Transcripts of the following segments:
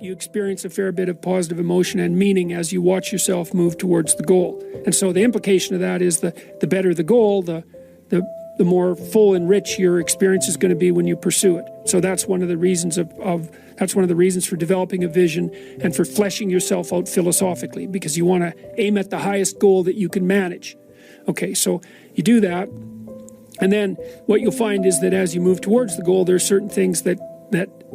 You experience a fair bit of positive emotion and meaning as you watch yourself move towards the goal. And so the implication of that is the better the goal, the more full and rich your experience is going to be when you pursue it. So that's one of the reasons that's one of the reasons for developing a vision and for fleshing yourself out philosophically, because you want to aim at the highest goal that you can manage. Okay, so you do that, and then what you'll find is that as you move towards the goal, there are certain things that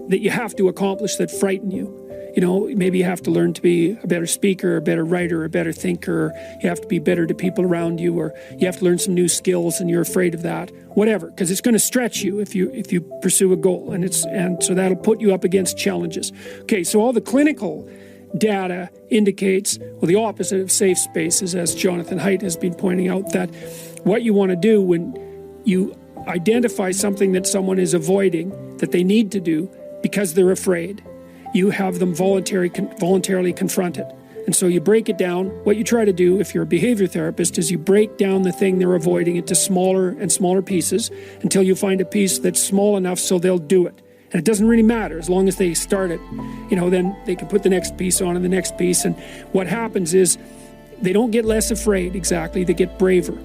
you have to accomplish that frighten you. You know, maybe you have to learn to be a better speaker, a better writer, a better thinker, or you have to be better to people around you, or you have to learn some new skills and you're afraid of that. Whatever, because it's going to stretch you if you pursue a goal, and so that'll put you up against challenges. Okay, so all the clinical data indicates, well, the opposite of safe spaces, as Jonathan Haidt has been pointing out, that what you want to do when you identify something that someone is avoiding that they need to do because they're afraid, you have them voluntarily confront it. And so you break it down. What you try to do if you're a behavior therapist is you break down the thing they're avoiding into smaller and smaller pieces until you find a piece that's small enough so they'll do it. And it doesn't really matter as long as they start it. You know, then they can put the next piece on and the next piece. And what happens is they don't get less afraid exactly, they get braver.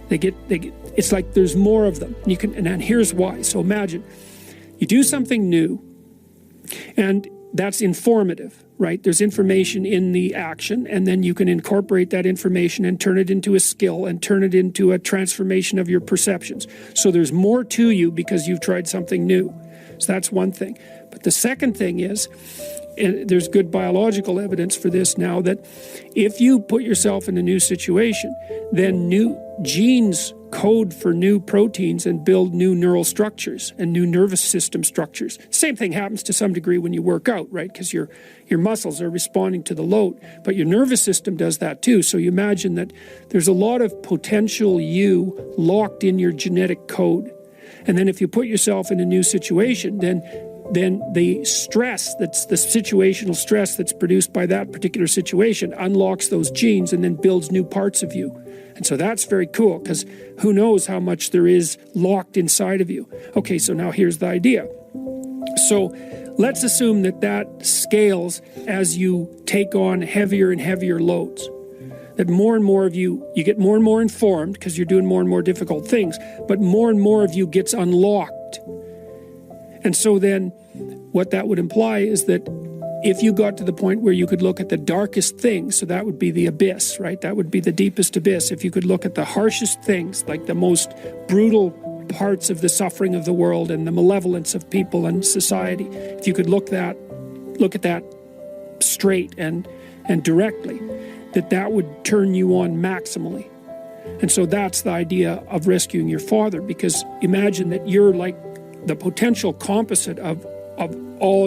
They get it's like there's more of them. And here's why. So imagine you do something new, and that's informative, right? There's information in the action, and then you can incorporate that information and turn it into a skill and turn it into a transformation of your perceptions. So there's more to you because you've tried something new. So that's one thing. But the second thing is, and there's good biological evidence for this now, that if you put yourself in a new situation, then new genes code for new proteins and build new neural structures and new nervous system structures. Same thing happens to some degree when you work out, right? Because your muscles are responding to the load, but your nervous system does that too. So you imagine that there's a lot of potential you locked in your genetic code. And then if you put yourself in a new situation, then the stress, that's the situational stress that's produced by that particular situation, unlocks those genes and then builds new parts of you. And so that's very cool, because who knows how much there is locked inside of you. Okay, so now here's the idea. So let's assume that scales as you take on heavier and heavier loads. That more and more of you get more and more informed because you're doing more and more difficult things, but more and more of you gets unlocked. And so then what that would imply is that if you got to the point where you could look at the darkest things, so that would be the abyss, right? That would be the deepest abyss. If you could look at the harshest things, like the most brutal parts of the suffering of the world and the malevolence of people and society, if you could look at that straight and directly, that would turn you on maximally. And so that's the idea of rescuing your father, because imagine that you're like the potential composite of all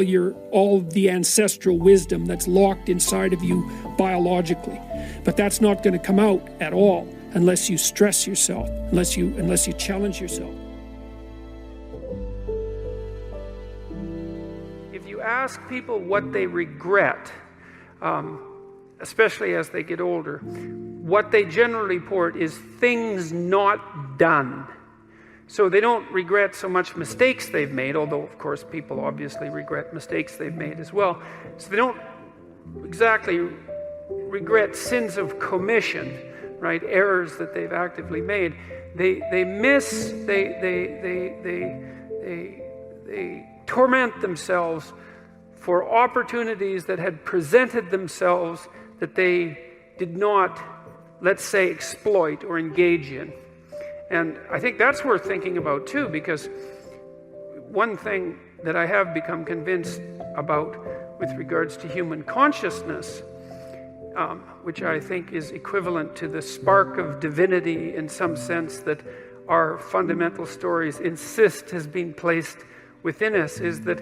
the ancestral wisdom that's locked inside of you biologically. But that's not going to come out at all unless you stress yourself, unless you challenge yourself. If you ask people what they regret, especially as they get older, what they generally report is things not done. So they don't regret so much mistakes they've made, although, of course, people obviously regret mistakes they've made as well. So they don't exactly regret sins of commission, right? Errors that they've actively made. They torment themselves for opportunities that had presented themselves that they did not, let's say, exploit or engage in. And I think that's worth thinking about too, because one thing that I have become convinced about with regards to human consciousness, which I think is equivalent to the spark of divinity in some sense that our fundamental stories insist has been placed within us, is that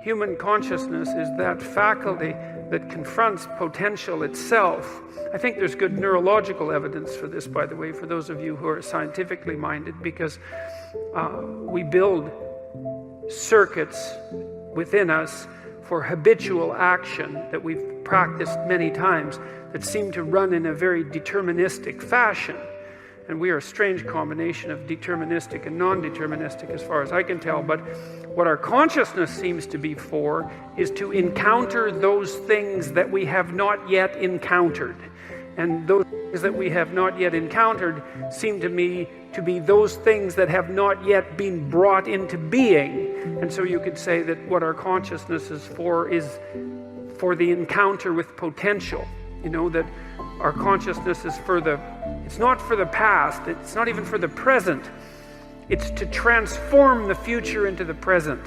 human consciousness is that faculty that confronts potential itself. I think there's good neurological evidence for this, by the way, for those of you who are scientifically minded, because we build circuits within us for habitual action that we've practiced many times that seem to run in a very deterministic fashion. And we are a strange combination of deterministic and non-deterministic as far as I can tell. But what our consciousness seems to be for is to encounter those things that we have not yet encountered. And those things that we have not yet encountered seem to me to be those things that have not yet been brought into being. And so you could say that what our consciousness is for the encounter with potential. You know, that our consciousness is it's not for the past, it's not even for the present. It's to transform the future into the present.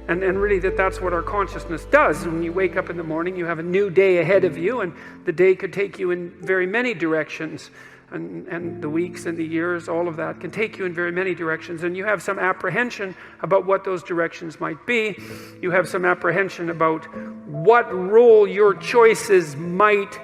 And really that's what our consciousness does. When you wake up in the morning, you have a new day ahead of you, and the day could take you in very many directions. And the weeks and the years, all of that can take you in very many directions. And you have some apprehension about what those directions might be. You have some apprehension about what role your choices might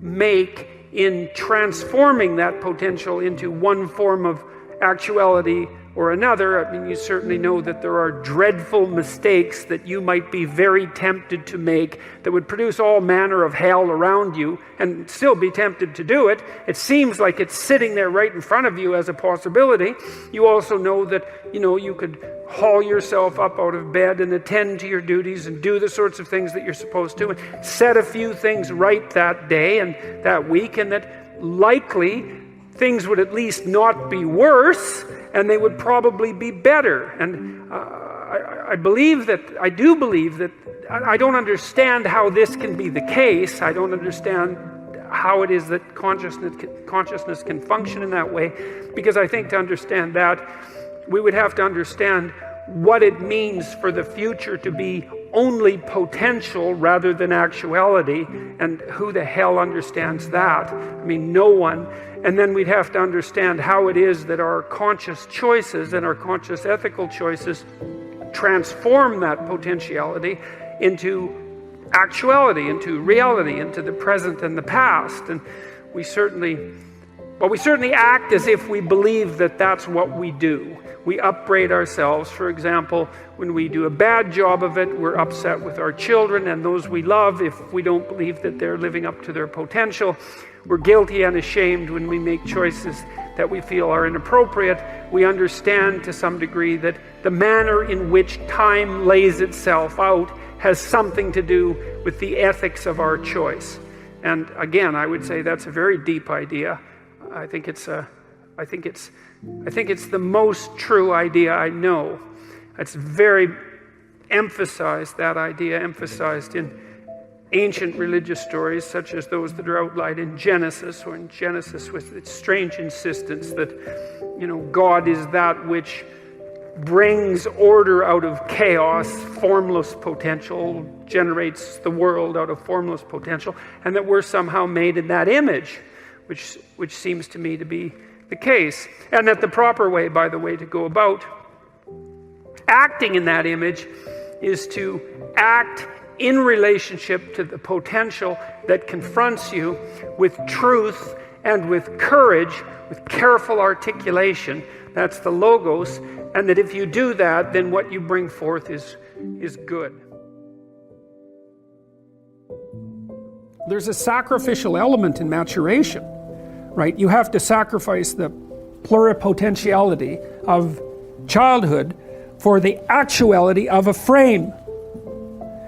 make in transforming that potential into one form of actuality or another. I mean, you certainly know that there are dreadful mistakes that you might be very tempted to make that would produce all manner of hell around you and still be tempted to do it. It seems like it's sitting there right in front of you as a possibility. You also know that, you could haul yourself up out of bed and attend to your duties and do the sorts of things that you're supposed to and set a few things right that day and that week, and that likely things would at least not be worse, and they would probably be better. And I do believe that I don't understand how this can be the case. I don't understand how it is that consciousness can function in that way, because I think to understand that, we would have to understand what it means for the future to be only potential rather than actuality, and who the hell understands that? I mean, no one. And then we'd have to understand how it is that our conscious choices and our conscious ethical choices transform that potentiality into actuality, into reality, into the present and the past. And we certainly act as if we believe that that's what we do. We upbraid ourselves. For example, when we do a bad job of it, we're upset with our children and those we love if we don't believe that they're living up to their potential. We're guilty and ashamed when we make choices that we feel are inappropriate. We understand to some degree that the manner in which time lays itself out has something to do with the ethics of our choice. And again, I would say that's a very deep idea. I think it's the most true idea I know. It's very emphasized, that idea emphasized in ancient religious stories such as those that are outlined in Genesis, or in Genesis with its strange insistence that, God is that which brings order out of chaos, formless potential, generates the world out of formless potential, and that we're somehow made in that image, which seems to me to be the case. And that the proper way, by the way, to go about acting in that image is to act in relationship to the potential that confronts you with truth and with courage, with careful articulation. That's the logos. And that if you do that, then what you bring forth is good. There's a sacrificial element in maturation, right? You have to sacrifice the pluripotentiality of childhood for the actuality of a frame.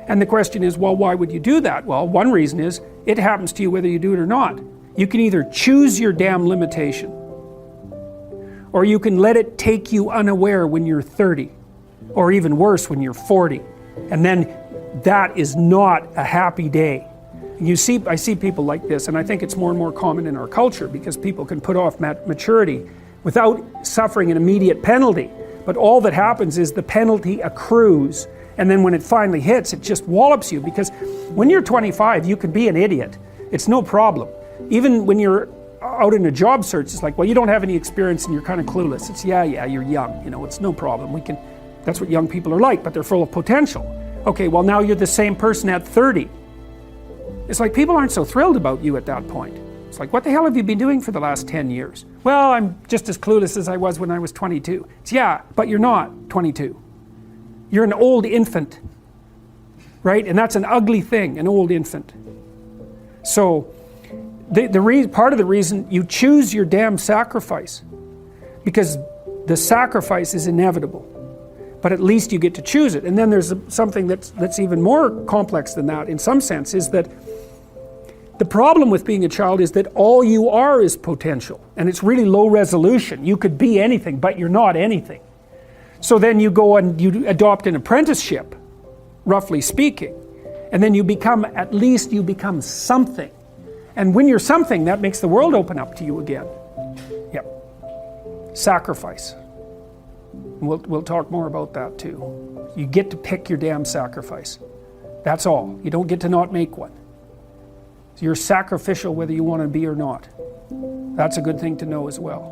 And the question is, well, why would you do that? Well, one reason is it happens to you whether you do it or not. You can either choose your damn limitation, or you can let it take you unaware when you're 30, or even worse, when you're 40. And then that is not a happy day. I see people like this, and I think it's more and more common in our culture because people can put off maturity without suffering an immediate penalty. But all that happens is the penalty accrues, and then when it finally hits, it just wallops you, because when you're 25, you can be an idiot. It's no problem. Even when you're out in a job search, it's like, well, you don't have any experience and you're kind of clueless. It's, yeah, you're young, it's no problem. That's what young people are like, but they're full of potential. Okay, well, now you're the same person at 30. It's like people aren't so thrilled about you at that point. It's like, what the hell have you been doing for the last 10 years? Well, I'm just as clueless as I was when I was 22. It's, yeah, but you're not 22. You're an old infant, right? And that's an ugly thing, an old infant. So part of the reason you choose your damn sacrifice, because the sacrifice is inevitable, but at least you get to choose it. And then there's something that's even more complex than that in some sense, is that the problem with being a child is that all you are is potential, and it's really low resolution. You could be anything, but you're not anything. So then you go and you adopt an apprenticeship, roughly speaking, and then at least you become something. And when you're something, that makes the world open up to you again. Yep. Sacrifice. We'll talk more about that too. You get to pick your damn sacrifice. That's all. You don't get to not make one. So you're sacrificial whether you want to be or not. That's a good thing to know as well.